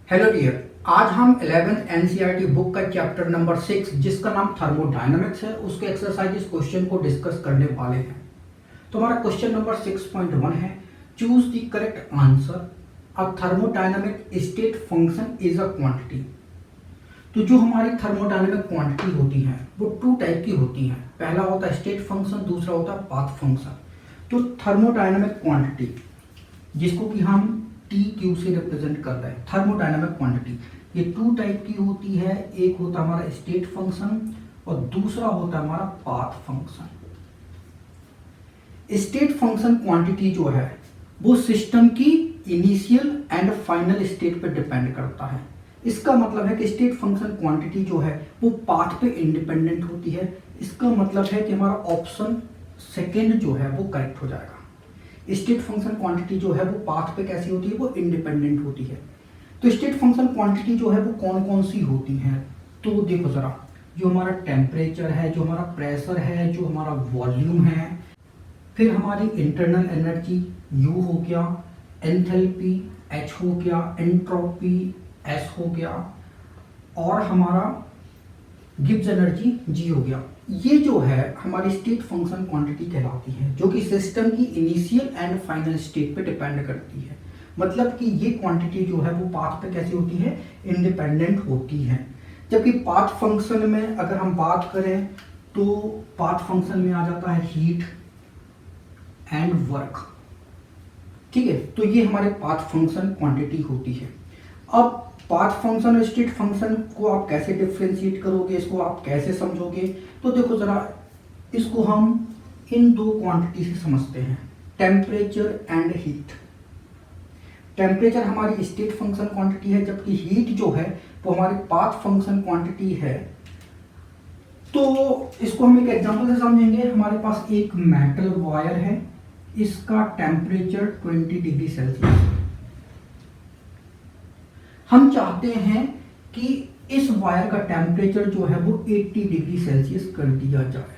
Hello dear, आज हम 11th NCERT book का चैप्टर नंबर 6 जिसका नाम थर्मोडायनामिक्स है उसके एक्सरसाइज क्वेश्चन को डिस्कस करने वाले हैं। तो हमारा क्वेश्चन नंबर 6.1 है, choose the correct answer. A thermodynamic state function is a quantity. तो जो हमारी थर्मोडायनामिक क्वांटिटी होती है वो टू टाइप की होती है। पहला होता है स्टेट फंक्शन, दूसरा होता है पाथ फंक्शन। तो थर्मोडायनामिक क्वांटिटी जिसको कि हम टी क्यू से रिप्रेजेंट कर रहे हैं, थर्मोडायनामिक क्वांटिटी, ये टू टाइप की होती है। एक होता है हमारा स्टेट फंक्शन और दूसरा होता है हमारा path function. State function quantity जो है वो सिस्टम की इनिशियल एंड फाइनल स्टेट पे डिपेंड करता है। इसका मतलब है कि स्टेट फंक्शन क्वांटिटी जो है वो पाथ पे इंडिपेंडेंट होती है। इसका मतलब है कि हमारा ऑप्शन सेकेंड जो है वो करेक्ट हो जाएगा। स्टेट फंक्शन क्वांटिटी जो है वो पाथ पे कैसी होती है, वो इंडिपेंडेंट होती है। तो स्टेट फंक्शन क्वांटिटी जो है वो कौन कौन सी होती हैं, तो देखो जरा, जो हमारा टेम्परेचर है, जो हमारा प्रेशर है, जो हमारा वॉल्यूम है, फिर हमारी इंटरनल एनर्जी U हो गया, एंथैल्पी H हो गया, एंट्रोपी S हो गया और हमारा गिब्स एनर्जी G हो गया। ये जो है हमारी स्टेट फंक्शन क्वांटिटी कहलाती है, जो कि सिस्टम की इनिशियल एंड फाइनल स्टेट पे डिपेंड करती है। मतलब कि ये क्वांटिटी जो है वो पाथ पे कैसी होती है, इंडिपेंडेंट होती है। जबकि पाथ फंक्शन में अगर हम बात करें तो पाथ फंक्शन में आ जाता है हीट एंड वर्क। ठीक है, तो ये हमारे पाथ फंक्शन क्वांटिटी होती है। अब पाथ फंक्शन और स्टेट फंक्शन को आप कैसे डिफ्रेंशिएट करोगे, इसको आप कैसे समझोगे, तो देखो जरा, इसको हम इन दो क्वांटिटी से समझते हैं, टेम्परेचर एंड हीट। टेम्परेचर हमारी स्टेट फंक्शन क्वांटिटी है, जबकि हीट जो है वो हमारी पाथ फंक्शन क्वांटिटी है। तो इसको हम एक एग्जांपल से समझेंगे। हमारे पास एक मेटल वायर है, इसका टेम्परेचर 20 डिग्री सेल्सियस। हम चाहते हैं कि इस वायर का टेम्परेचर जो है वो 80 डिग्री सेल्सियस कर दिया जाए।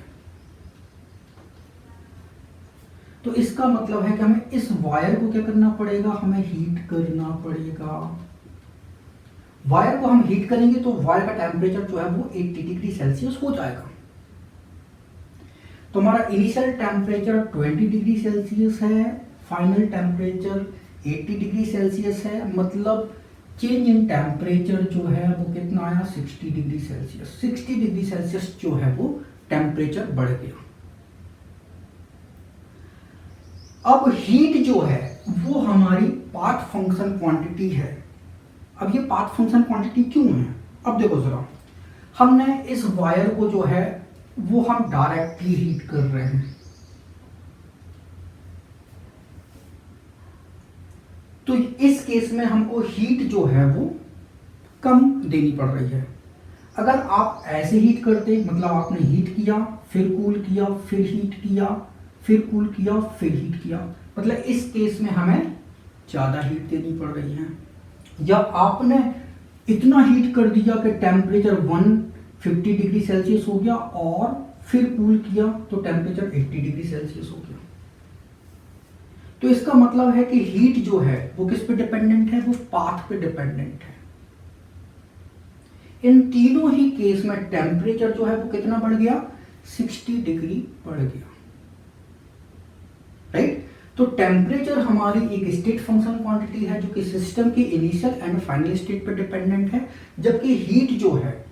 तो इसका मतलब है कि हमें इस वायर को क्या करना पड़ेगा, हमें हीट करना पड़ेगा। वायर को हम हीट करेंगे तो वायर का टेम्परेचर जो है वो 80 डिग्री सेल्सियस हो जाएगा। तो हमारा इनिशियल टेम्परेचर 20 डिग्री सेल्सियस है, फाइनल टेम्परेचर 80 डिग्री सेल्सियस है। मतलब चेंज इन टेम्परेचर जो है वो कितना आया, 60 डिग्री सेल्सियस। 60 डिग्री सेल्सियस जो है वो टेम्परेचर बढ़ गया। अब हीट जो है वो हमारी पाथ फंक्शन क्वांटिटी है। अब ये पाथ फंक्शन क्वांटिटी क्यों है, अब देखो जरा, हमने इस वायर को जो है वो हम डायरेक्टली हीट कर रहे हैं। तो इस केस में हमको हीट जो है वो कम देनी पड़ रही है। अगर आप ऐसे हीट करते, मतलब आपने हीट किया, फिर कूल किया, फिर हीट किया, फिर कूल किया, फिर हीट किया, मतलब इस केस में हमें ज़्यादा हीट देनी पड़ रही है। या आपने इतना हीट कर दिया कि टेम्परेचर 150 डिग्री सेल्सियस हो गया और फिर कूल किया तो टेम्परेचर 80 डिग्री सेल्सियस हो गया। तो इसका मतलब है कि हीट जो है वो किस पे डिपेंडेंट है, वो पाथ पे डिपेंडेंट है। इन तीनों ही केस में टेम्परेचर जो है वो कितना बढ़ गया, 60 डिग्री बढ़ गया। राइट। तो टेम्परेचर हमारी एक स्टेट फंक्शन क्वांटिटी है जो कि सिस्टम की इनिशियल एंड फाइनल स्टेट पे डिपेंडेंट है, जबकि हीट जो है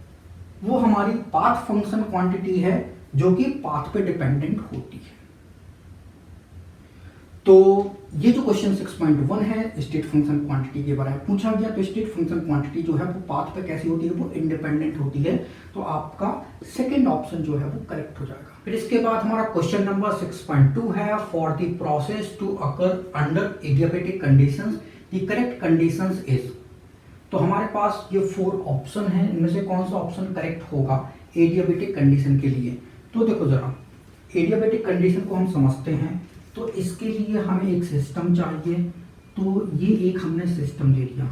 वो हमारी पाथ फंक्शन क्वांटिटी है जो कि पाथ पे डिपेंडेंट होती है। तो ये जो क्वेश्चन 6.1 है, स्टेट फंक्शन क्वांटिटी के बारे में पूछा गया। तो स्टेट फंक्शन क्वांटिटी जो है वो पाथ पे कैसी होती है, वो इंडिपेंडेंट होती है। तो आपका सेकंड ऑप्शन जो है वो करेक्ट हो जाएगा। फिर इसके बाद हमारा क्वेश्चन नंबर 6.2 है, for the process to occur under adiabatic conditions the correct conditions is. तो हमारे पास ये 4 ऑप्शन है, इनमें से कौन सा ऑप्शन करेक्ट होगा एडियाबेटिक कंडीशन के लिए। तो देखो जरा, एडियाबेटिक कंडीशन को हम समझते हैं। तो इसके लिए हमें एक सिस्टम चाहिए। तो ये एक हमने सिस्टम ले लिया,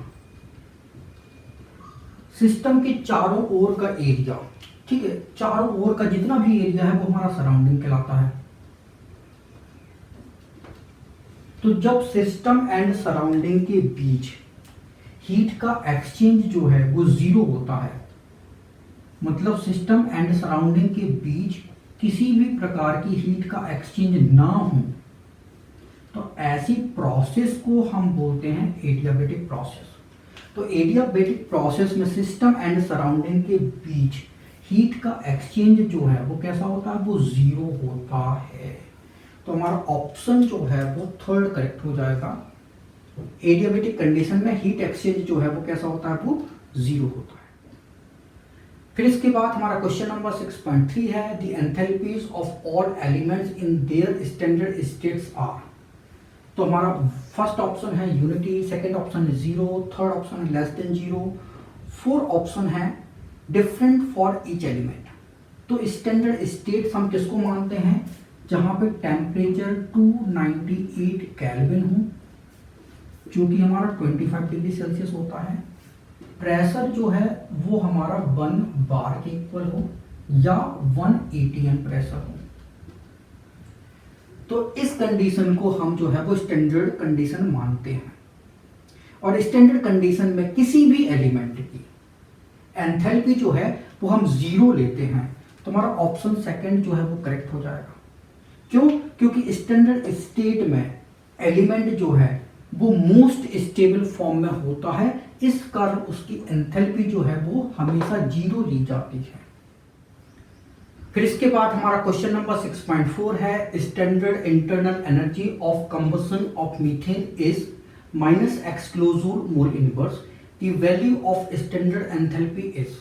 सिस्टम के चारों ओर का एरिया, ठीक है, चारों ओर का जितना भी एरिया है वो हमारा सराउंडिंग कहलाता है। तो जब सिस्टम एंड सराउंडिंग के बीच हीट का एक्सचेंज जो है वो जीरो होता है, मतलब सिस्टम एंड सराउंडिंग के बीच किसी भी प्रकार की हीट का एक्सचेंज ना हो, तो ऐसी प्रोसेस को हम बोलते हैं एडियाबेटिक प्रोसेस। तो एडियाबेटिक प्रोसेस में सिस्टम एंड सराउंडिंग के बीच हीट का एक्सचेंज जो है वो कैसा होता है, वो जीरो होता है। तो हमारा ऑप्शन जो है वो थर्ड करेक्ट हो जाएगा। एडियाबेटिक कंडीशन में हीट एक्सचेंज जो है वो कैसा होता है, वो जीरो होता है। फिर इसके बाद हमारा क्वेश्चन नंबर 6.3 है, the enthalpies of all elements in their standard states are. तो हमारा फर्स्ट ऑप्शन है यूनिटी, सेकंड ऑप्शन है जीरो, थर्ड ऑप्शन है less than zero, fourth option है डिफरेंट फॉर ईच एलिमेंट। तो स्टैंडर्ड स्टेट्स हम किसको मानते हैं, जहां पे टेम्परेचर 298 केल्विन हो, जो कि हमारा 25 डिग्री सेल्सियस होता है, प्रेशर जो है वो हमारा 1 बार के इक्वल हो या 1 atm प्रेशर हो। तो इस कंडीशन को हम जो है वो स्टैंडर्ड कंडीशन मानते हैं। और स्टैंडर्ड कंडीशन में किसी भी एलिमेंट की एंथैल्पी जो है वो हम जीरो लेते हैं, तो हमारा ऑप्शन सेकंड जो है वो करेक्ट हो जाएगा। क्यों? क्योंकि स्टैंडर्ड स्टेट में एलिमेंट जो है वो मोस्ट स्टेबल फॉर्म में होता है, इस कारण उसकी एंथैल्पी जो है वो हमेशा जीरो ली जाती है। फिर इसके बाद हमारा क्वेश्चन नंबर 6.4 है, standard internal energy of combustion of methane is minus X kilojoule mole inverse, the value of standard enthalpy is.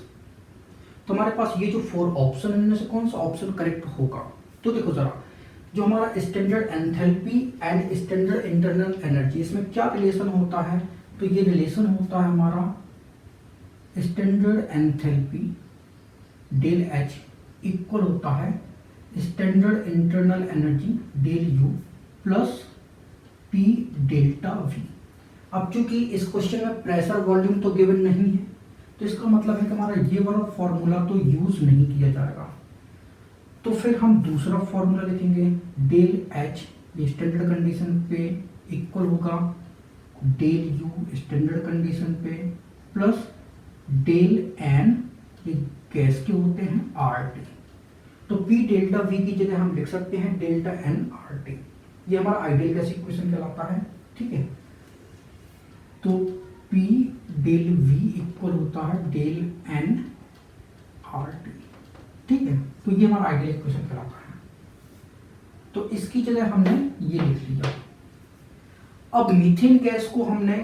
तो हमारे पास ये जो 4 ऑप्शन है, इनमें से कौन सा ऑप्शन करेक्ट होगा? तो देखो जरा, जो हमारा standard enthalpy and standard internal energy, इसमें क्या रिलेशन होता है? तो ये रिलेशन होता है हमारा standard enthalpy del H equal होता है standard internal energy del U plus P delta V. अब चूंकि इस क्वेश्चन में प्रेशर वॉल्यूम तो गिवन नहीं है, तो इसका मतलब है कि हमारा ये वाला फॉर्मूला तो यूज नहीं किया जाएगा। तो फिर हम दूसरा फॉर्मूला लिखेंगे, डेल एच स्टैंडर्ड कंडीशन पे इक्वल होगा डेल यू स्टैंडर्ड कंडीशन पे प्लस डेल एन, ये गैस के होते हैं, आर टी। तो पी डेल्टा वी की जगह हम लिख सकते हैं डेल्टा एन आर टी। ये हमारा आइडियल गैस इक्वेशन कहलाता है, ठीक है। तो पी डेल वी इक्वल होता है डेल एन आर टी, ठीक है। तो ये हमारा आइडियल इक्वेशन कहलाता है। तो इसकी जगह हमने ये लिख लिया। अब मीथेन गैस को हमने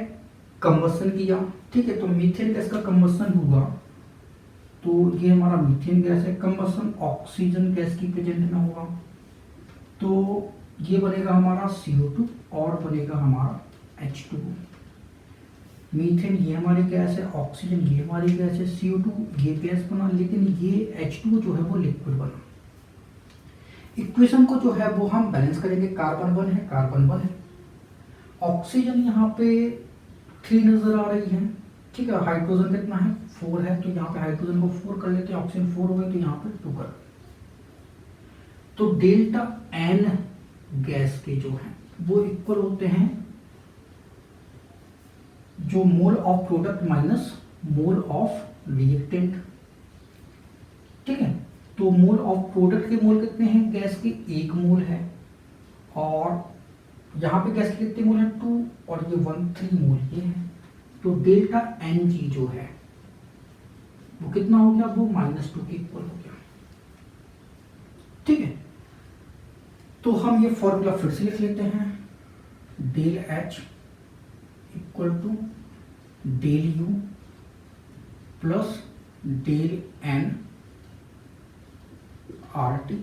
कंबशन किया, ठीक है। तो मीथेन गैस का कंबशन हुआ, तो ये हमारा मीथेन गैस है, कंबशन ऑक्सीजन गैस की प्रेजेंट में होगा, तो ये बनेगा हमारा CO2 और बनेगा हमारा H2। मीथेन ये हमारी गैस है, ऑक्सीजन ये हमारी गैस है, CO2 ये गैस बना, लेकिन ये H2 जो है वो लिक्विड बना। इक्वेशन को जो है वो हम बैलेंस करेंगे, कार्बन 1 है, कार्बन 1 है, ऑक्सीजन यहाँ पे 3 नजर आ रही है, ठीक है। हाइड्रोजन कितना है, 4 है, तो यहाँ पे हाइड्रोजन को 4 कर लेते हैं, ऑक्सीजन 4 हो गए, तो यहाँ पे 2 कर। तो डेल्टा एन गैस के जो है वो इक्वल होते हैं जो mole of product minus mole of reactant, ठीक है। तो मोल ऑफ प्रोडक्ट के मोल कितने हैं, गैस के 1 मोल है, और यहाँ पे गैस के कितने मोल है, 2, और ये 13 मोल ये है। तो डेल्टा एन जी जो है वो कितना हो गया, वो -2 के इक्वल हो गया, ठीक है। तो हम ये फॉर्मूला फिर से लिख लेते हैं, del H equal to del U plus del N R T.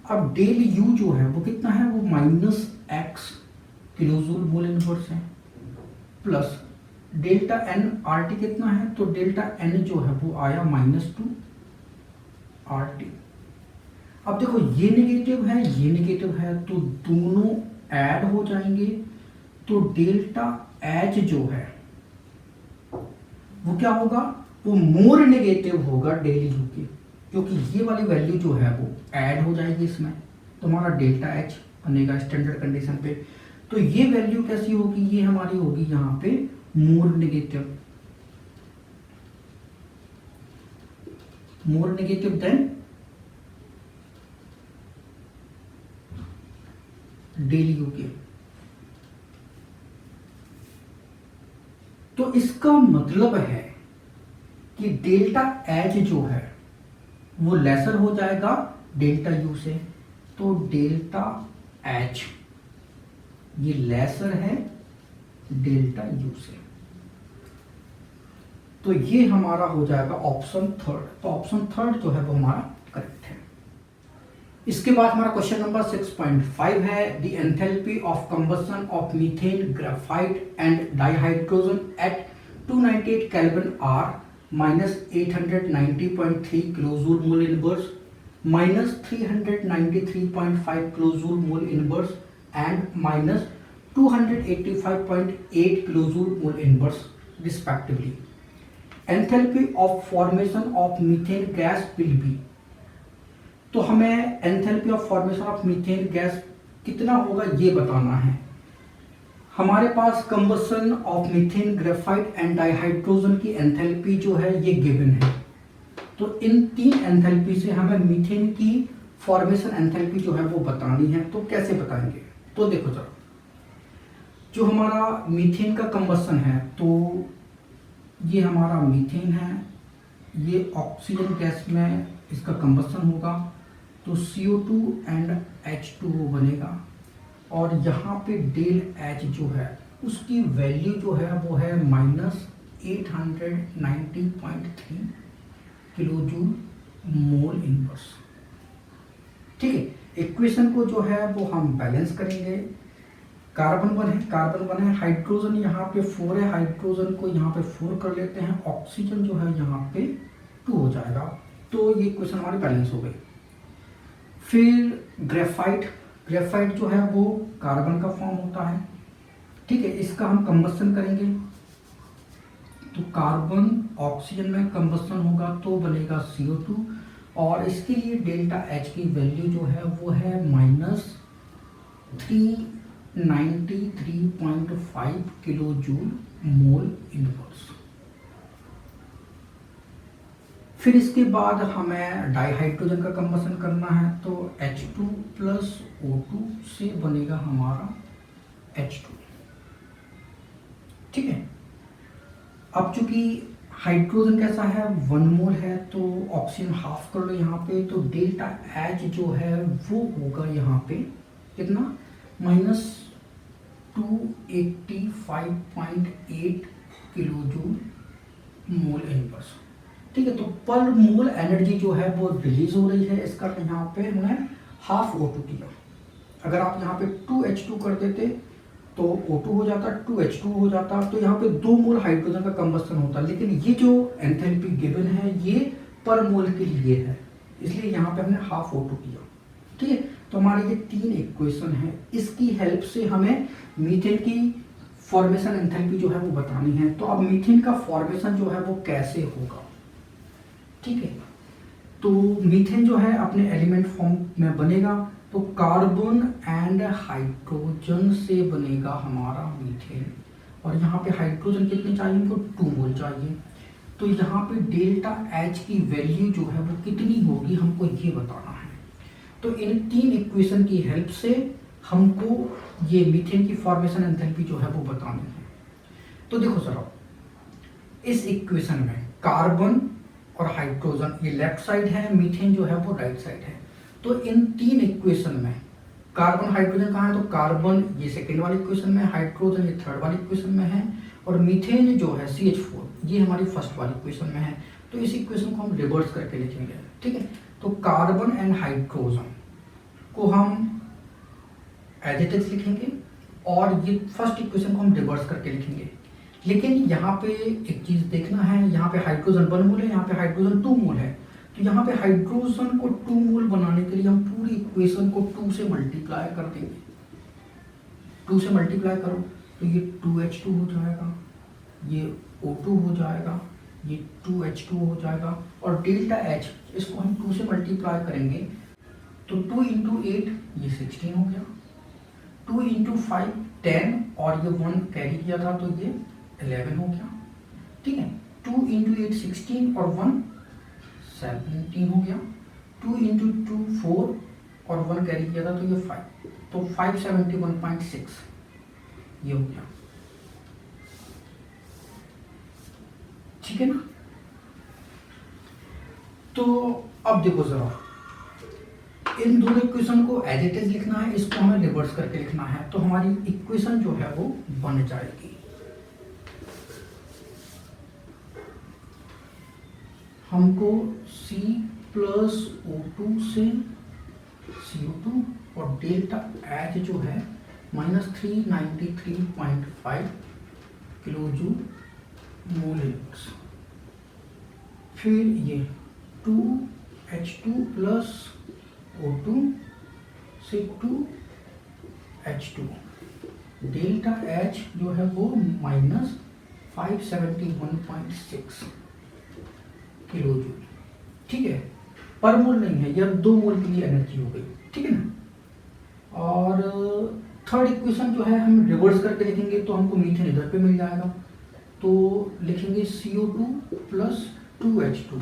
अब डेल यू जो है वो कितना है, वो -x किलोजूल मोल इनवर्स है, plus delta N R T कितना है, तो डेल्टा एन जो है वो आया -2 आर टी। अब देखो ये नेगेटिव है, ये नेगेटिव है, तो दोनों ऐड हो जाएंगे, तो डेल्टा एच जो है वो क्या होगा, वो मोर नेगेटिव होगा डेल यू के, क्योंकि ये वाली वैल्यू जो है वो ऐड हो जाएगी इसमें, तो हमारा डेल्टा एच बनेगा स्टैंडर्ड कंडीशन पे। तो ये वैल्यू कैसी होगी, ये हमारी होगी यहाँ पे more negative than del U के। तो इसका मतलब है कि डेल्टा एच जो है वो लेसर हो जाएगा डेल्टा यू से। तो डेल्टा एच ये लेसर है डेल्टा यू से। तो ये हमारा हो जाएगा ऑप्शन थर्ड। तो ऑप्शन थर्ड जो है वो हमारा करेक्ट है। इसके बाद हमारा क्वेश्चन नंबर 6.5 है the enthalpy of combustion of methane graphite and dihydrogen at 298 kelvin are -890.3 kilojoule mole inverse -393.5 kilojoule mole inverse and -285.8 kilojoule mole inverse respectively. Enthalpy of formation of methane gas will be. तो हमें enthalpy of formation of methane gas कितना होगा ये बताना है। हमारे पास combustion of methane graphite and dihydrogen की एंथैल्पी जो है ये गिवन है। तो इन तीन एंथैल्पी से हमें मीथेन की फॉर्मेशन एंथैल्पी जो है वो बतानी है। तो कैसे बताएंगे? तो देखो जरा, जो हमारा मीथेन का कंबशन है तो ये हमारा मीथेन है, ये ऑक्सीजन गैस में इसका कंबशन होगा तो CO2 एंड H2O बनेगा। और यहाँ पे डेल H जो है उसकी वैल्यू जो है वो है -890.3 किलोजूल मोल इनवर्स। ठीक है, इक्वेशन को जो है वो हम बैलेंस करेंगे। कार्बन 1 है, हाइड्रोजन यहाँ पे 4 है, हाइड्रोजन को यहाँ पे 4 कर लेते हैं, ऑक्सीजन जो है यहाँ पे 2 हो जाएगा। तो ये इक्वेशन हमारी बैलेंस हो गई। फिर ग्रेफाइट जो है वो कार्बन का फॉर्म होता है। ठीक है, इसका हम कंबशन करेंगे तो कार्बन ऑक्सीजन में कंबशन होगा तो बनेगा CO2 और इसके लिए डेल्टा H की वैल्यू जो है वो है -393.5 किलोजूल मोल इनवर्स। फिर इसके बाद हमें डाइहाइड्रोजन का कंबशन करना है तो H2 + O2 से बनेगा हमारा H2। ठीक है, अब चूंकि हाइड्रोजन कैसा है 1 मोल है तो ऑक्सीजन हाफ कर लो यहाँ पे। तो डेल्टा H जो है वो होगा यहाँ पे कितना -285.8 किलोजूल मोल इनवर्स। ठीक है, तो पर मोल एनर्जी जो है वो रिलीज हो रही है। इसका यहाँ पे हमने हाफ O2 किया। अगर आप यहाँ पे 2H2 कर देते तो O2 हो जाता, 2H2 हो जाता, तो यहाँ पे 2 मोल हाइड्रोजन का कंबशन होता। लेकिन ये जो एंथैल्पी गिवन है ये पर मोल के लिए है, इसलिए यहाँ पे हमने हाफ O2 किया। ठीक है, तो हमारे ये 3 इक्वेशन है, इसकी हेल्प से हमें मीथेन की फॉर्मेशन एंथैल्पी जो है वो बतानी है। तो अब मीथेन का फॉर्मेशन जो है वो कैसे होगा? ठीक है, तो मीथेन जो है अपने एलिमेंट फॉर्म में बनेगा तो कार्बन एंड हाइड्रोजन से बनेगा हमारा मीथेन। और यहाँ पे हाइड्रोजन कितने चाहिए? हमको 2 मोल चाहिए। तो यहाँ पे डेल्टा H की वैल्यू जो है वो कितनी होगी हमको ये बताना है। तो इन 3 इक्वेशन की हेल्प से हमको ये मीथेन की फॉर्मेशन एंथैल्पी जो है वो बतानी है। तो देखो जरा, इस इक्वेशन में कार्बन और हाइड्रोजन ये लेफ्ट साइड है, मीथेन जो है वो राइट साइड है। तो इन 3 इक्वेशन में कार्बन हाइड्रोजन कहाँ है? तो कार्बन ये सेकेंड वाली इक्वेशन में, हाइड्रोजन ये थर्ड वाली इक्वेशन में है और मीथेन जो है CH4 ये हमारी फर्स्ट वाली इक्वेशन में है। तो इस इक्वेशन को हम रिवर्स करके लिखेंगे। ठीक है, तो कार्बन एंड हाइड्रोजन को हम एज इट इज लिखेंगे और ये फर्स्ट इक्वेशन को हम रिवर्स करके लिखेंगे। लेकिन यहाँ पे एक चीज देखना है, यहाँ पे हाइड्रोजन 1 मोल है, यहाँ पे हाइड्रोजन 2 मोल है। तो यहाँ पे हाइड्रोजन को 2 मोल बनाने के लिए हम पूरी इक्वेशन को 2 से मल्टीप्लाई कर देंगे। 2 से मल्टीप्लाई करो तो ये 2H2 हो जाएगा, ये O2 हो जाएगा, ये 2H2 हो जाएगा और डेल्टा H इसको हम 2 से मल्टीप्लाई करेंगे तो 2 × 8 ये 16 हो गया, 2 × 5 10 और ये 1 कैरी किया था तो ये 11 हो गया, ठीक है। 2 इंटू 8 16 और 1 17 हो गया। 2 इंटू 2 4 और 1 कैरी किया था तो ये 5, तो 571.6 ये हो गया, ठीक है ना। तो अब देखो जरा, इन दोनों इक्वेशन को एज इट इज लिखना है, इसको हमें रिवर्स करके लिखना है, तो हमारी इक्वेशन जो है वो बन जाएगी। हमको C प्लस O2 से CO2 और डेल्टा H जो है -393.5 किलो जूल मोल इनवर्स, फिर ये 2H2 प्लस O2 से 2H2, डेल्टा H जो है वो -571.6 किलो जूल, ठीक है। पर मोल नहीं है, यह 2 मोल के लिए एनर्जी हो गई, ठीक है ना। और थर्ड इक्वेशन जो है हम रिवर्स करके लिखेंगे तो हमको मीथेन इधर पे मिल जाएगा, तो लिखेंगे CO2 प्लस 2H2,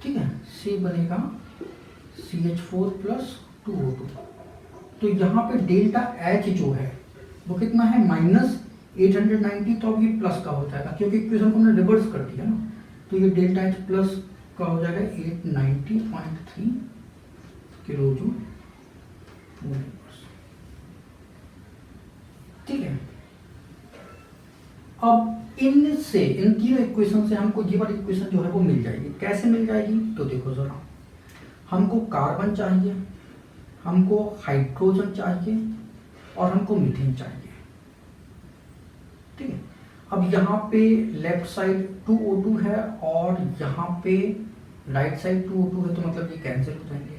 ठीक है। C बनेगा CH4 प्लस 2O2, तो यहाँ पे डेल्टा H जो है वो कितना है -890, तो अब ये प्लस का हो जाएगा क्योंकि इक्वेशन को हमने रिवर्स कर दिया ना, तो ये डेल्टा H प्लस का हो जाएगा 890.3 किलो जूल मोल इनवर्स, ठीक है। अब इनसे, इन तीनों इक्वेशन से हमको ये वाली इक्वेशन जो है वो मिल जाएगी। कैसे मिल जाएगी, तो देखो जरा, हमको कार्बन चाहिए, हमको हाइड्रोजन चाहिए और हमको मीथेन चाहिए, ठीक है। अब यहाँ पे लेफ्ट साइड 2O2 है और यहाँ पे राइट साइड 2O2 है, तो मतलब ये कैंसिल हो जाएंगे,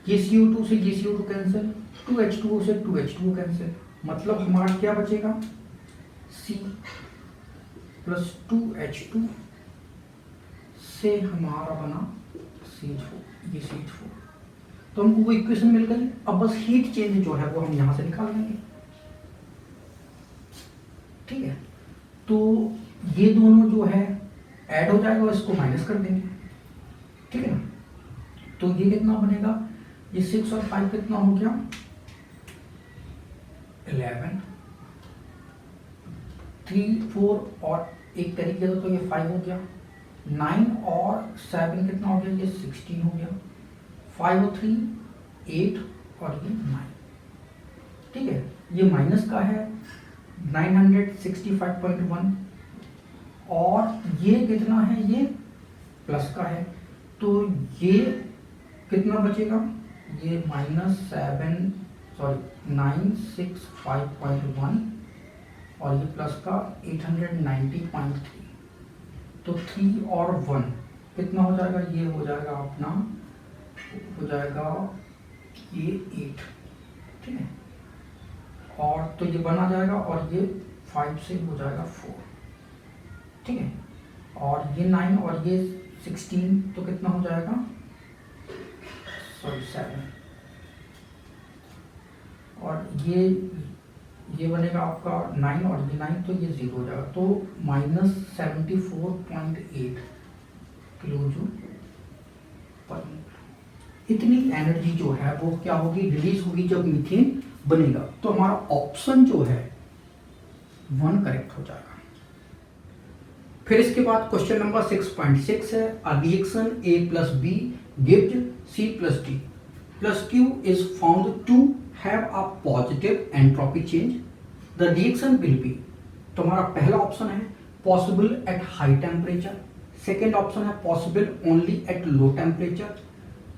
ये CO2 से ये CO2 कैंसिल, 2H2O से 2H2O कैंसिल, मतलब हमारा क्या बचेगा C प्लस 2H2 से हमारा बना CH4, ये CH4, तो हमको वो इक्वेशन मिल गई। अब बस हीट चेंज जो है वो हम यहाँ से निकाल लेंगे, ठीक है। तो ये दोनों जो है ऐड हो जाएगा, इसको माइनस कर देंगे, ठीक है ना। तो ये कितना बनेगा, ये 6 और 5 कितना हो गया 11, 3 4 और एक कैरी किया तो ये 5 हो गया, 9 और 7 कितना हो गया, ये 16 हो गया, 5 और 3 8 और ये 9, ठीक है। ये माइनस का है 965.1 और ये कितना है, ये प्लस का है, तो ये कितना बचेगा, ये -965.1 और ये प्लस का 890.3, तो 3 और 1 कितना हो जाएगा, ये हो जाएगा अपना, हो जाएगा ये 8, ठीक है। और तो ये बना जाएगा और ये 5 से हो जाएगा 4, ठीक है। और ये 9 और ये 16 तो कितना हो जाएगा, 7, और ये बनेगा आपका 9 और ये 9 तो ये 0 हो जाएगा, तो -74.8 किलो जूल पर मोल। इतनी एनर्जी जो है वो क्या होगी, रिलीज होगी जब मीथेन बनेगा। तो हमारा ऑप्शन जो है 1 करेक्ट हो जाएगा। फिर इसके बाद क्वेश्चन नंबर 6.6 है, a reaction A plus B gives C plus D plus Q is found to have a positive entropy change, the reaction will be. तो हमारा पहला ऑप्शन है possible at high temperature, second option है possible only at low temperature,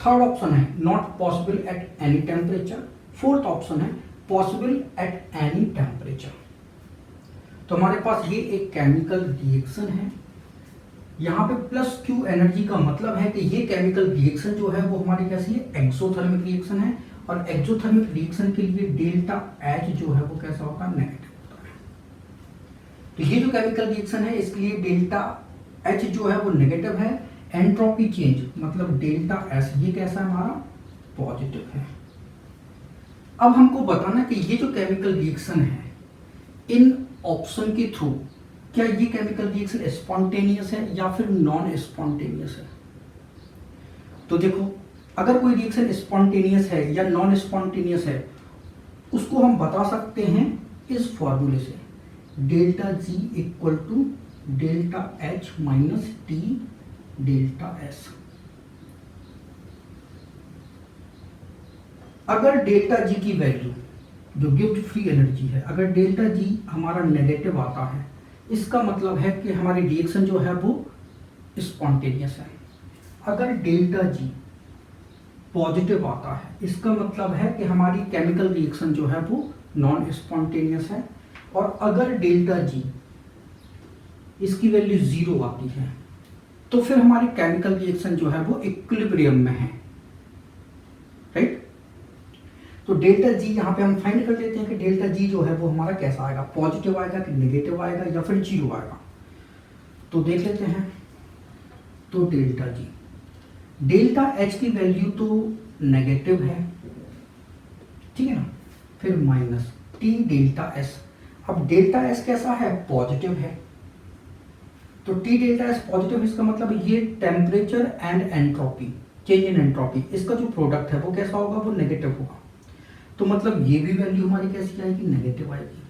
third option है not possible at any temperature, fourth option है possible at any temperature. तो हमारे पास ये एक केमिकल रिएक्शन है, यहाँ पे प्लस क्यू एनर्जी का मतलब है कि ये केमिकल रिएक्शन जो है वो हमारी कैसी है, एक्सोथर्मिक रिएक्शन है, और एक्सोथर्मिक रिएक्शन के लिए डेल्टा एच जो है वो कैसा होता है, नेगेटिव होता है। तो ये जो केमिकल रिएक्शन है इसके लिए डेल्टा एच जो है वो नेगेटिव है, एंट्रोपी चेंज मतलब डेल्टा एस ये कैसा है हमारा, पॉजिटिव है। अब हमको बताना कि ये जो केमिकल रिएक्शन है इन ऑप्शन के थ्रू क्या ये केमिकल रिएक्शन स्पॉन्टेनियस है या फिर नॉन स्पॉन्टेनियस है। तो देखो, अगर कोई रिएक्शन स्पॉन्टेनियस है या नॉन स्पॉन्टेनियस है उसको हम बता सकते हैं इस फॉर्मूले से, delta G equal to delta H minus T delta S. अगर डेल्टा जी की वैल्यू जो गिफ्ट फ्री एनर्जी है, अगर डेल्टा जी हमारा नेगेटिव आता है इसका मतलब है कि हमारी रिएक्शन जो है वो स्पॉन्टेनियस है। अगर डेल्टा जी पॉजिटिव आता है इसका मतलब है कि हमारी केमिकल रिएक्शन जो है वो नॉन स्पॉन्टेनियस है। और अगर डेल्टा जी इसकी वैल्यू 0 आती है तो फिर हमारी केमिकल रिएक्शन जो है वो इक्विलिब्रियम में है, राइट। तो डेल्टा जी यहाँ पे हम फाइंड कर लेते हैं कि डेल्टा जी जो है वो हमारा कैसा आएगा, पॉजिटिव आएगा कि नेगेटिव आएगा या फिर 0 आएगा। तो देख लेते हैं। तो डेल्टा जी, डेल्टा एच की वैल्यू तो नेगेटिव है, ठीक है ना, फिर माइनस टी डेल्टा एस। अब डेल्टा एस कैसा है, पॉजिटिव है, तो टी डेल्टा एस पॉजिटिव, इसका मतलब ये temperature and entropy, change in entropy, इसका जो प्रोडक्ट है वो कैसा होगा, वो नेगेटिव होगा। तो मतलब ये भी वैल्यू हमारी कैसी आएगी, नेगेटिव आएगी।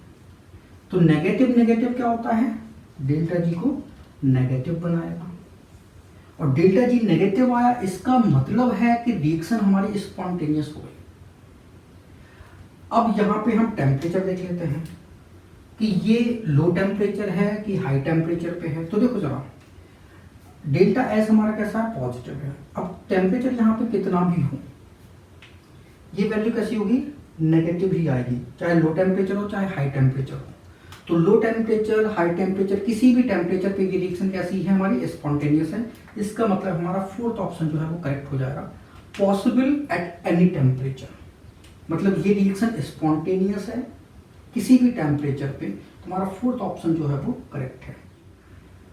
तो नेगेटिव नेगेटिव क्या होता है, डेल्टा जी को नेगेटिव बनाएगा। और डेल्टा जी नेगेटिव आया इसका मतलब है कि रिएक्शन हमारी स्पॉन्टेनियस हो गई। अब यहां पे हम टेम्परेचर देख लेते हैं कि ये लो टेम्परेचर है कि हाई टेम्परेचर पे है। तो देखो जरा, डेल्टा एस हमारा कैसा है, पॉजिटिव है। अब टेम्परेचर यहाँ पे कितना भी हो ये वैल्यू कैसी होगी, नेगेटिव ही आएगी, चाहे लो टेम्परेचर हो चाहे हाई टेम्परेचर हो। तो लो टेम्परेचर, हाई टेम्परेचर, किसी भी टेम्परेचर पे ये रिएक्शन कैसी है, हमारी स्पॉन्टेनियस है। इसका मतलब हमारा फोर्थ ऑप्शन जो है वो करेक्ट हो जाएगा, पॉसिबल एट एनी टेम्परेचर। मतलब ये रिएक्शन स्पॉन्टेनियस है किसी भी टेम्परेचर पे, तो हमारा फोर्थ ऑप्शन जो है वो करेक्ट है।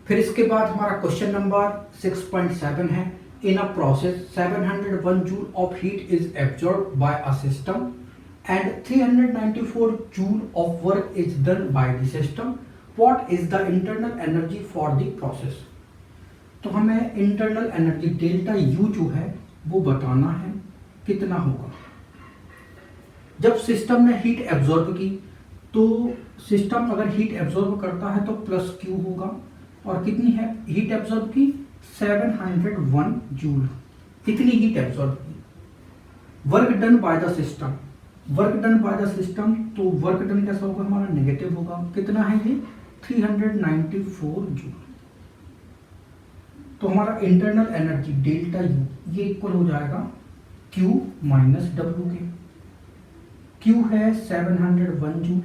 फिर इसके बाद हमारा क्वेश्चन नंबर 6.7 है, in a process 701 joule of heat is absorbed by a system and 394 joule of work is done by the system. What is the internal energy for the process? तो हमें internal energy delta U जो है वो बताना है कितना होगा। जब सिस्टम ने हीट एब्जॉर्ब की तो सिस्टम अगर हीट एब्जॉर्ब करता है तो प्लस क्यू होगा, और कितनी है हीट एब्जॉर्ब की, 701 जूल, इतनी हीट एब्जॉर्ब की। Work done by the system, work done by the system, तो वर्क डन कैसा होगा, हमारा नेगेटिव होगा। कितना है ये, 394 जूल। तो हमारा इंटरनल एनर्जी डेल्टा यू ये इक्वल हो जाएगा Q माइनस डब्ल्यू के। Q है 701 जूल,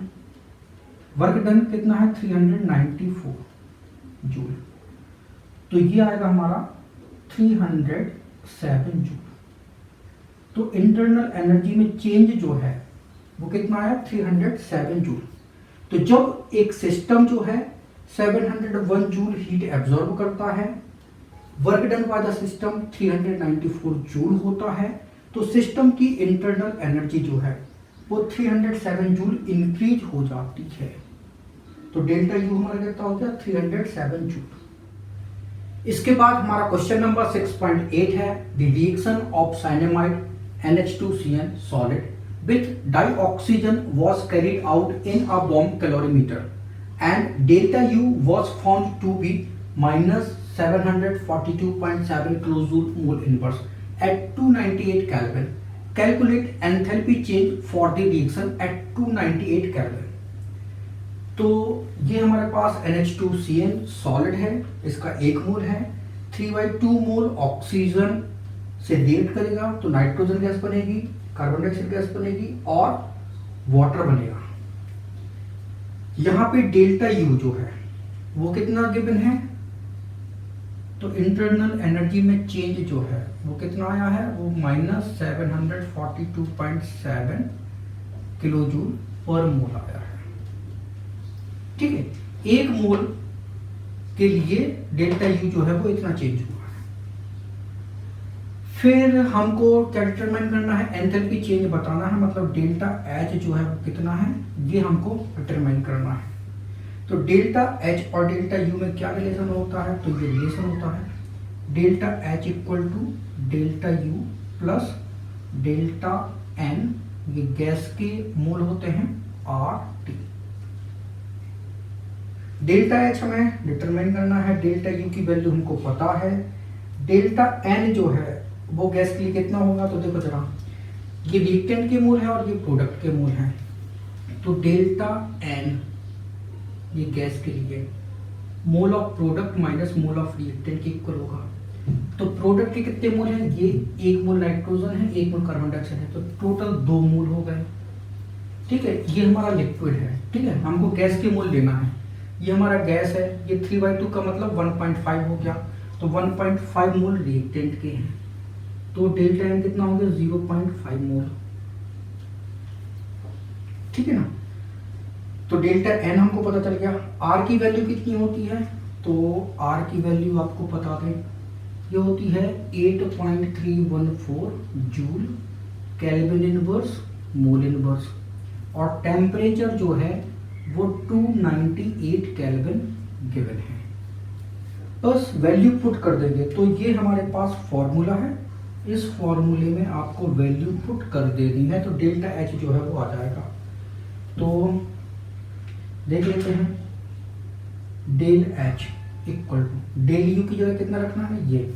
वर्क डन कितना है 394 जूल, तो ये आएगा हमारा 307 जूल। तो इंटरनल एनर्जी में चेंज जो है वो कितना आया, 307 जूल। तो जब एक सिस्टम जो है 701 जूल हीट एब्जॉर्ब करता है, work done by the system 394 joule होता है, तो सिस्टम की इंटरनल एनर्जी जो है वो 307 जूल इंक्रीज हो जाती है। तो डेल्टा यू हमारा कितना हो गया, 307 जूल। इसके बाद हमारा क्वेश्चन नंबर 6.8 है, the reaction of cyanamide NH2Cn solid with dioxygen was carried out in a bomb calorimeter and delta U was found to be minus 742.7 kilojoule mole inverse at 298 Kelvin. Calculate enthalpy change for the reaction at 298 Kelvin. तो ये हमारे पास NH2Cn solid है, इसका 1 मोल है, 3/2 मोल oxygen से react करेगा तो nitrogen gas बनेगी, कार्बन डाइऑक्साइड गैस बनेगी और वाटर बनेगा। यहां पे डेल्टा यू जो है वो कितना गिवन है, तो इंटरनल एनर्जी में चेंज जो है वो कितना आया है, वो माइनस 742.7 किलो जूल पर मोल आया है। ठीक है, 1 मोल के लिए डेल्टा यू जो है वो इतना चेंज हुआ है। फिर हमको क्या डिटरमाइन करना है, एंथैल्पी चेंज बताना है, मतलब डेल्टा एच जो है वो कितना है ये हमको डिटरमाइन करना है। तो डेल्टा एच और डेल्टा यू में क्या रिलेशन होता है, तो ये रिलेशन होता है delta H equal to delta U plus delta N, ये गैस के मोल होते हैं आर टी। डेल्टा एच हमें डिटरमाइन करना है, डेल्टा यू की वैल्यू हमको पता है, डेल्टा एन जो है वो गैस के लिए कितना होगा, तो देखो जरा, ये रिएक्टेंट के मोल है और ये प्रोडक्ट के मोल है, तो डेल्टा एन ये गैस के लिए mole of product minus mole of reactant के इक्वल होगा। तो प्रोडक्ट के कितने मोल हैं, ये एक मोल नाइट्रोजन है, एक मोल कार्बन डाइऑक्साइड है, तो टोटल 2 मोल हो गए। ठीक है, ये हमारा लिक्विड है। ठीक है, हमको गैस के मोल लेना है, ये हमारा गैस है, ये 3/2 का मतलब 1.5 हो गया, तो 1.5 मोल रिएक्टेंट के हैं, तो डेल्टा एन कितना हो गया 0.5 मोल। ठीक है ना, तो डेल्टा एन हमको पता चल गया। आर की वैल्यू कितनी होती है, तो आर की वैल्यू आपको बता दें, ये होती है 8.314 joule kelvin inverse mole inverse, और टेम्परेचर जो है वो 298 केल्विन गिवन है। बस वैल्यू पुट कर देंगे, तो ये हमारे पास फॉर्मूला है, इस फॉर्मूले में आपको वैल्यू पुट कर देनी है, तो डेल्टा एच जो है वो आ जाएगा। तो देख लेते हैं, del H equal to del U की जगह कितना रखना है, ये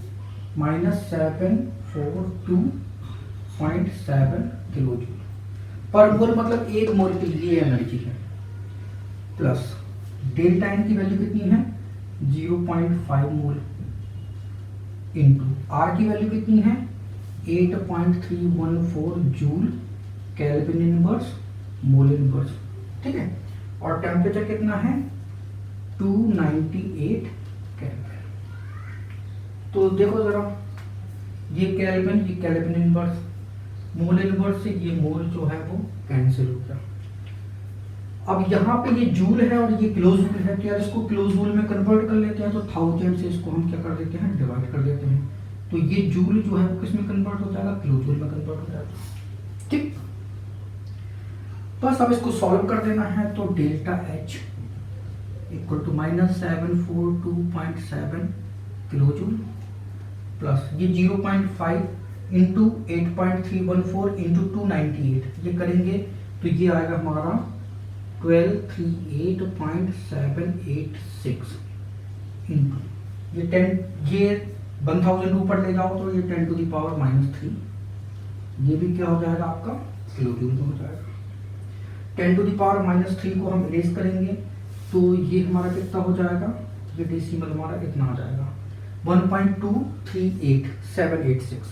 -742.7 किलो जूल पर मोल, मतलब एक मोल के लिए एनर्जी है, प्लस डेल्टा एन की वैल्यू कितनी है 0.5 मोल, इंटू आर की वैल्यू कितनी है 8.314 joule kelvin inverse mole inverse. ठीक है, और टेम्परेचर कितना है 298 केल्विन। तो देखो जरा, ये केल्विन, ये केल्विन इनवर्स, मोल इनवर्स से ये मोल जो है वो कैंसिल हो गया। अब यहाँ पे ये जूल है और ये किलो जूल है, तो यार इसको किलो जूल में कन्वर्ट कर लेते हैं, तो 1000 से इसको हम क्या कर देते हैं, डिवाइड कर देते हैं, तो ये जूल जो है वो किस में कन्वर्ट हो जाएगा, किलो जूल में कन्वर्ट हो जाएगा। ठीक, बस अब इसको सॉल्व कर देना है, तो delta H equal to -742.7 kilo joule plus ये 0.5 इंटू 8.314 इंटू 298, ये करेंगे तो ये आएगा हमारा 1238.786 इंटू ये 10, ये 1000 ऊपर ले जाओ तो ये 10⁻³ ये भी क्या हो जाएगा आपका किलो जूल में हो जाएगा। 10⁻³ को हम इरेज करेंगे तो ये हमारा कितना हो जाएगा, ये डेसिमल हमारा इतना आ जाएगा 1.238786।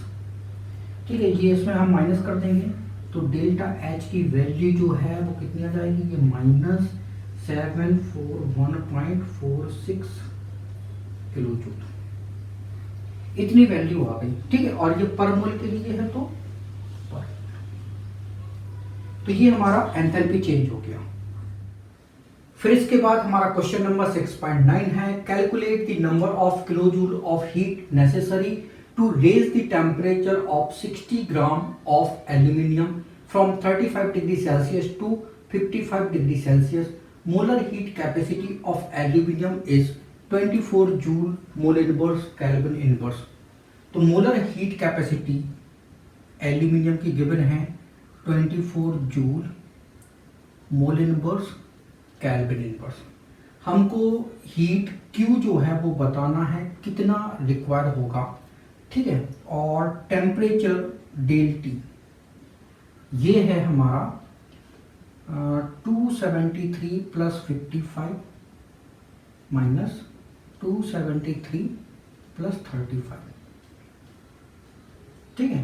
ठीक है, ये इसमें हम माइनस कर देंगे तो डेल्टा एच की वैल्यू जो है वो कितनी आ जाएगी, ये -741.46 किलो जूल, इतनी वैल्यू आ गई। ठीक है, और ये पर मोल के लिए है तो ये हमारा एंथैल्पी चेंज हो गया। फिर इसके बाद हमारा क्वेश्चन नंबर 6.9 है, calculate the number of kilo joule of heat necessary to raise the temperature of 60 gram of aluminium from 35 degree Celsius to 55 degree Celsius. Molar heat capacity of aluminium is 24 joule mole inverse kelvin inverse. तो molar heat capacity aluminium की given है 24 joule mole inverse kelvin inverse. हमको heat Q जो है वो बताना है कितना रिक्वायर्ड होगा। ठीक है, और टेम्परेचर डेल T ये है हमारा 273 प्लस 55 माइनस 273 प्लस 35। ठीक है,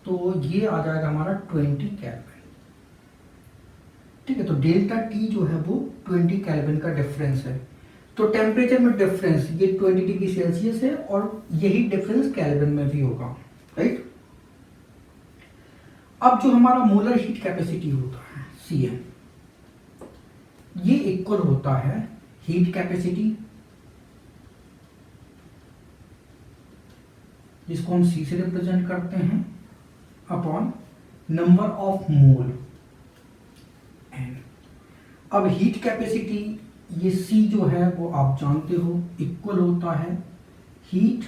तो ये आ जाएगा हमारा 20 केल्विन। ठीक है, तो डेल्टा T जो है वो 20 केल्विन का डिफरेंस है। तो टेम्परेचर में डिफरेंस ये 20 डिग्री सेल्सियस है और यही डिफरेंस केल्विन में भी होगा, राइट। अब जो हमारा मोलर हीट कैपेसिटी होता है Cm, ये इक्वल होता है हीट कैपेसिटी, जिसको हम C से रिप्रेजेंट करते हैं, upon number of mole N। अब हीट कैपेसिटी ये C जो है वो आप जानते हो इक्वल होता है heat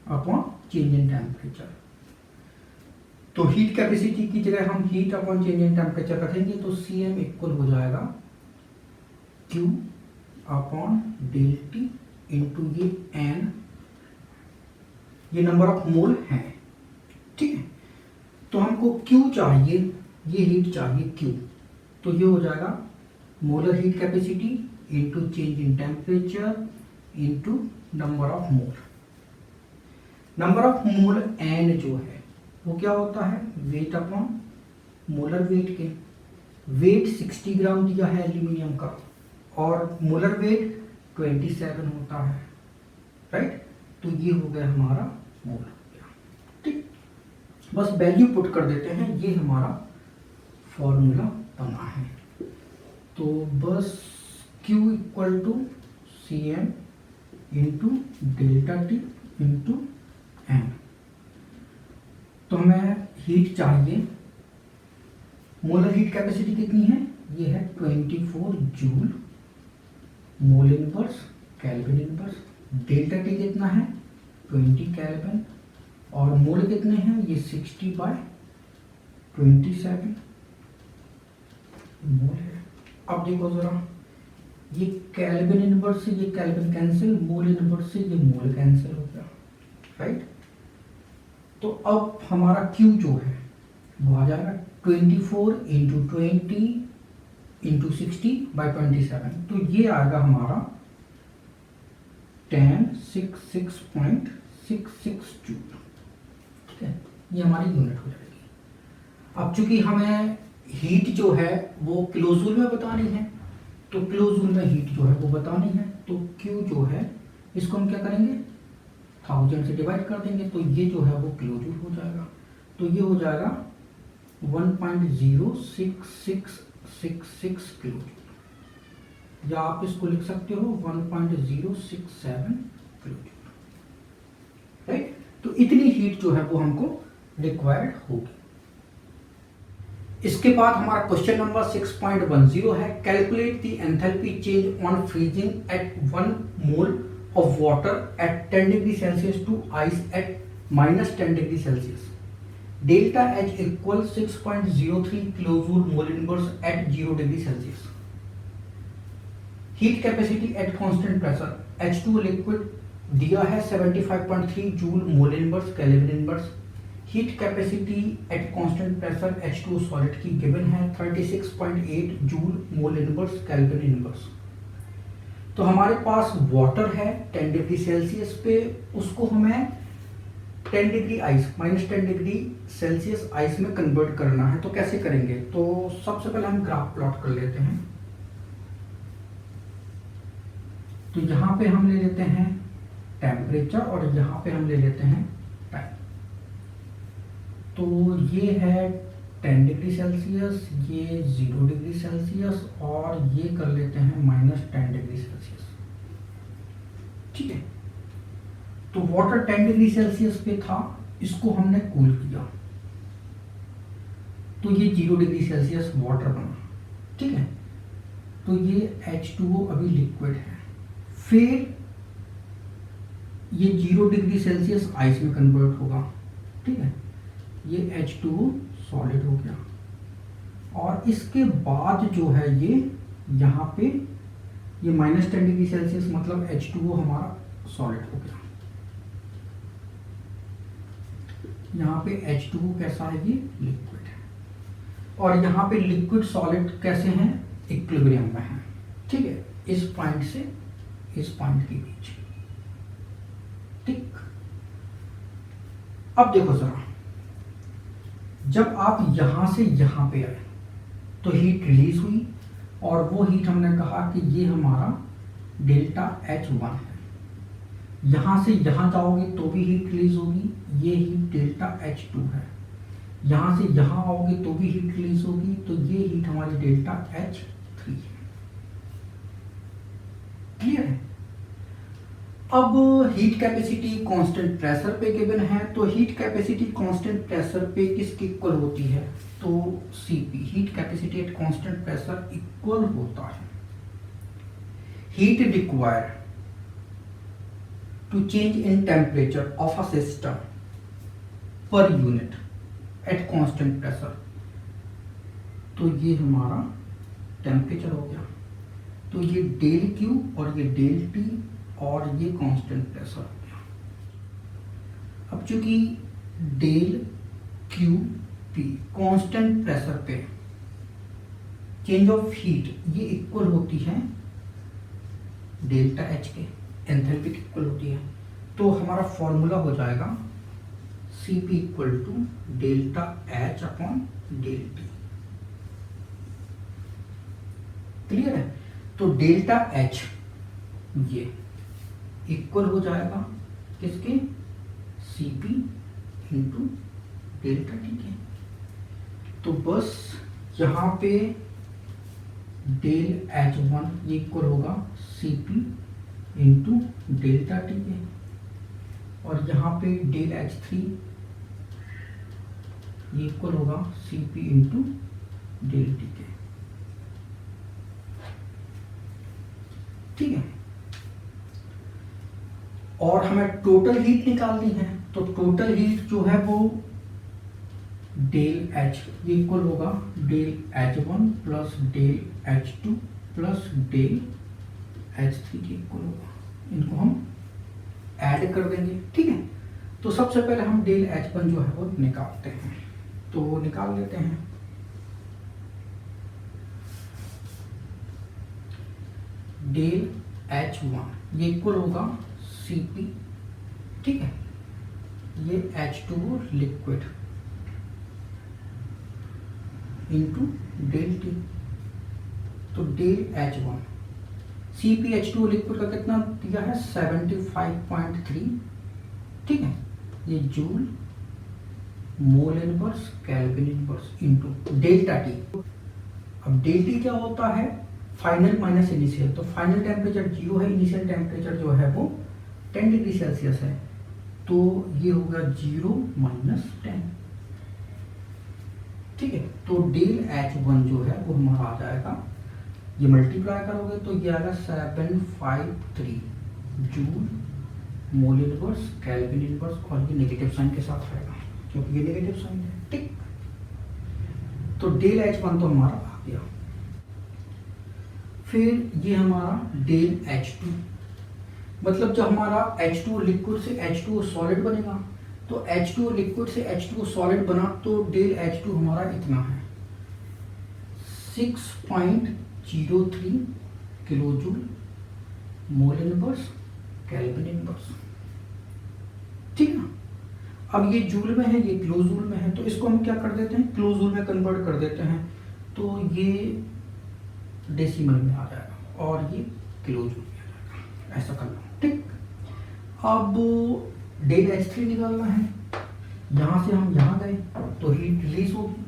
upon change in temperature. तो हीट कैपेसिटी की जगह हम heat upon change in temperature रखेंगे तो Cm इक्वल हो जाएगा Q upon del T into ये N, ये नंबर ऑफ मोल है। ठीक है, तो हमको Q चाहिए, ये हीट चाहिए Q, तो ये हो जाएगा molar heat capacity into change in temperature into number of mole. Number of mole N जो है वो क्या होता है, वेट अपॉन मोलर वेट के। वेट 60 ग्राम दिया है एल्यूमिनियम का और मोलर वेट 27 होता है, राइट। तो ये हो गया हमारा मोल हो गया। ठीक, बस वैल्यू पुट कर देते हैं, ये हमारा फॉर्मूला बना है। तो बस Q equal to Cm into delta T into N. तो हमें हीट चाहिए, मोलर हीट कैपेसिटी कितनी है, ये है 24 joule mole inverse kelvin inverse. Delta T कितना है 20 केल्विन और मोल कितने हैं, ये 60 बाय 27 मोल है। अब देखो जरा, ये केल्विन इनवर्स से ये केल्विन कैंसिल, मोल इनवर्स से ये मोल कैंसिल हो गया, राइट। तो अब हमारा Q जो है वो आ जाएगा 24 इंटू 20 इंटू 60 बाई 27, तो ये आएगा हमारा 1066.66 जूल। ठीक है, ये हमारी यूनिट हो जाएगी। अब चूंकि हमें हीट जो है वो किलोजूल में बतानी है, तो किलोजूल में हीट जो है वो बतानी है, तो Q जो है इसको हम क्या करेंगे 1000 से डिवाइड कर देंगे, तो ये जो है वो किलोजूल हो जाएगा। तो ये हो जाएगा 1.06666 किलोजूल, या आप इसको लिख सकते हो 1.067 किलोजूल, राइट। तो इतनी हीट जो है वो हमको रिक्वायर्ड होगी। इसके बाद हमारा क्वेश्चन नंबर 6.10 है, calculate the enthalpy change on freezing at 1 mole of water at 10 degree Celsius to ice at minus 10 degree Celsius. Delta H equals 6.03 kilojoule mole inverse at 0 degree Celsius. Heat capacity at constant pressure H2 liquid दिया है 75.3 joule mole inverse kelvin inverse. Heat capacity at constant pressure H2 solid की given है 36.8 joule mole inverse kelvin inverse. तो हमारे पास water है 10 degree Celsius पे, उसको हमें 10 degree ice -10 degree Celsius ice में कन्वर्ट करना है। तो कैसे करेंगे, तो सबसे पहले हम ग्राफ प्लॉट कर लेते हैं। तो यहाँ पे हम ले लेते हैं टेम्परेचर और यहाँ पे हम ले लेते हैं टाइम। तो ये है 10 डिग्री सेल्सियस, ये 0 डिग्री सेल्सियस और ये कर लेते हैं -10 डिग्री सेल्सियस। ठीक है, तो वाटर 10 डिग्री सेल्सियस पे था, इसको हमने कूल किया, तो ये 0 डिग्री सेल्सियस वाटर बना। ठीक है, तो ये H2O अभी लिक्विड है, फिर ये 0 डिग्री सेल्सियस आइस में कन्वर्ट होगा। ठीक है, ये H2O सॉलिड हो गया और इसके बाद जो है ये यहाँ पे ये -10 डिग्री सेल्सियस मतलब H2O हमारा सॉलिड हो गया। यहाँ पे H2O कैसा है, ये लिक्विड है और यहाँ पे लिक्विड सॉलिड कैसे हैं, इक्विलिब्रियम में है। ठीक है, इस पॉइंट से इस पॉइंट के बीच। ठीक, अब देखो जरा, जब आप यहां से यहां पे आए तो हीट रिलीज हुई और वो हीट हमने कहा कि ये हमारा डेल्टा H1 है। यहां से यहां जाओगे तो भी हीट रिलीज होगी, ये हीट डेल्टा H2 है। यहां से यहां आओगे तो भी हीट रिलीज होगी, तो ये हीट हमारी डेल्टा H3 है। क्लियर है। अब हीट कैपेसिटी कांस्टेंट प्रेशर पे गिवन है, तो हीट कैपेसिटी कांस्टेंट प्रेशर पे किसकी इक्वल होती है, तो Cp heat capacity at constant pressure equal होता है heat required to change in temperature of a system per unit at constant pressure। तो ये हमारा टेम्परेचर हो गया, तो ये डेल क्यू और ये डेल टी और ये कांस्टेंट प्रेशर हो गया। अब चूंकि del Q P constant pressure पे चेंज ऑफ हीट ये इक्वल होती है डेल्टा एच के, एंथैल्पी इक्वल होती है, तो हमारा फॉर्मूला हो जाएगा C P equal to delta H upon del T. Clear है? तो डेल्टा एच ये इक्वल हो जाएगा किसके, C P into delta T के। तो बस यहाँ पे डेल एच वन ये इक्वल होगा C P into delta T के, और यहाँ पे डेल एच थ्री ये इक्वल होगा C P into del T के। ठीक है, और हमें टोटल हीट निकालनी है, तो टोटल हीट जो है वो डेल एच ये इक्वल होगा del H one plus del H two plus del H three के इक्वल होगा। इनको हम ऐड कर देंगे। ठीक है, तो सबसे पहले हम डेल एच वन जो है वो निकालते हैं, तो निकाल लेते हैं। डेल एच वन ये इक्वल होगा सी पी, ठीक है, ये H two liquid into del T. तो del H one C P H two liquid का कितना दिया है 75.3, ठीक है, ये joule mole inverse kelvin inverse into delta T. अब डेल टी क्या होता है, फाइनल माइनस इनिशियल, तो फाइनल टेम्परेचर 0 है, इनिशियल टेम्परेचर जो है वो 10 डिग्री सेल्सियस है, तो ये होगा 0 माइनस 10। ठीक है, तो डेल एच वन जो है वो हमारा आ जाएगा, ये मल्टीप्लाई करोगे तो ये आएगा 753 joule mole inverse kelvin inverse, और ये नेगेटिव साइन के साथ आएगा क्योंकि ये नेगेटिव साइन है। ठीक, तो डेल एच वन तो हमारा आ गया। फिर ये हमारा डेल एच टू, मतलब जब हमारा H2 लिक्विड से H2 सॉलिड बनेगा, तो H2 लिक्विड से H2 सॉलिड बना, तो डेल H2 हमारा इतना है 6.03 kilo joule mole inverse kelvin inverse. ठीक ना, अब ये जूल में है, ये किलो जूल में है, तो इसको हम क्या कर देते हैं, किलो जूल में कन्वर्ट कर देते हैं, तो ये डेसिमल में आ जाएगा और ये किलो जूल में आ जाएगा, ऐसा करना। ठीक, अब डेल एच थ्री निकालना है, यहां से हम यहां गए तो हीट रिलीज होगी,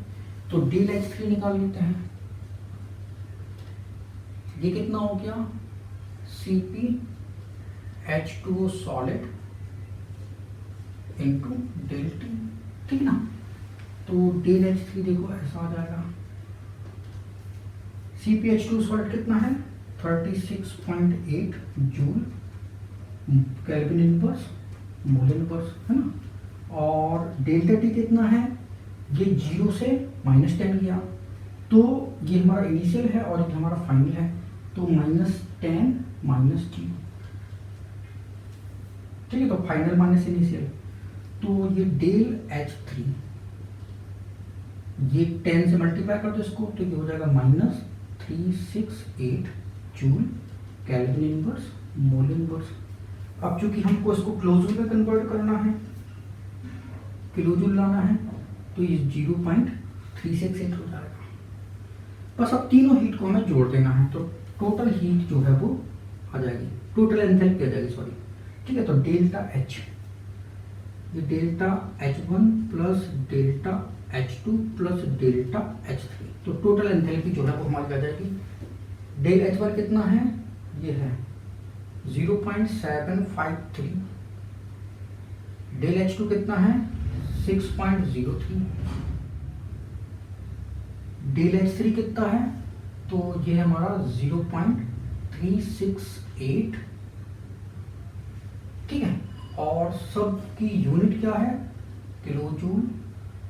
तो डेल एच थ्री निकाल लेते हैं। ये कितना हो गया, C P H two solid into del T. ठीक ना, तो डेल एच थ्री देखो ऐसा आ जाएगा, C P H two solid कितना है 36.8 joule kelvin inverse mole inverse, है ना, और डेल्टा टी कितना है, ये 0 से -10 गया, तो ये हमारा इनिशियल है और ये हमारा फाइनल है, तो -10 -0। ठीक है, तो फाइनल माइनस इनिशियल, तो ये डेल एच थ्री ये 10 से मल्टीप्लाई कर दो इसको, तो ये हो जाएगा -368 joule kelvin inverse mole inverse. अब चूंकि हमको इसको किलोजूल में कन्वर्ट करना है, किलोजूल लाना है, तो ये 0.368 हो जाएगा। बस अब तीनों हीट को हमें जोड़ देना है, तो टोटल हीट जो है वो आ जाएगी, टोटल एंथैल्पी आ जाएगी, सॉरी। ठीक है, तो डेल्टा एच, ये delta H one plus delta H two plus delta H three, तो टोटल एंथैल्पी जो है वो हमारी आ जाएगी। डेल एच वन कितना है, ये है 0.753, डेल एच टू कितना है 6.03, डेल एच थ्री कितना है, तो ये हमारा 368, ठीक है। और सब की यूनिट क्या है, kilo joule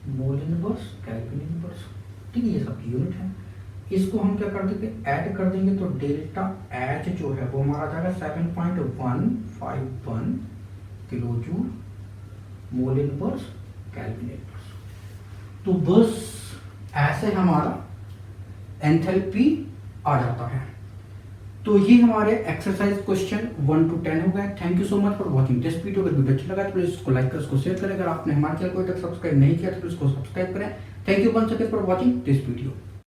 mole inverse kelvin inverse, ठीक है, ये सब की यूनिट है। इसको हम क्या कर देंगे, ऐड कर देंगे, तो डेल्टा एच जो है वो हमारा जाएगा 7.151 kilo joule mole inverse kelvin inverse. तो बस ऐसे हमारा एंथैल्पी आ जाता है। तो ये हमारे एक्सरसाइज क्वेश्चन 1 to 10 हो गए। Thank you so much for watching this video. अगर वीडियो अच्छा लगा तो प्लीज इसको लाइक करें, इसको शेयर करें। अगर आपने हमारे चैनल को अभी तक सब्सक्राइब नहीं किया तो प्लीज इसको सब्सक्राइब करें। Thank you once again for watching this video.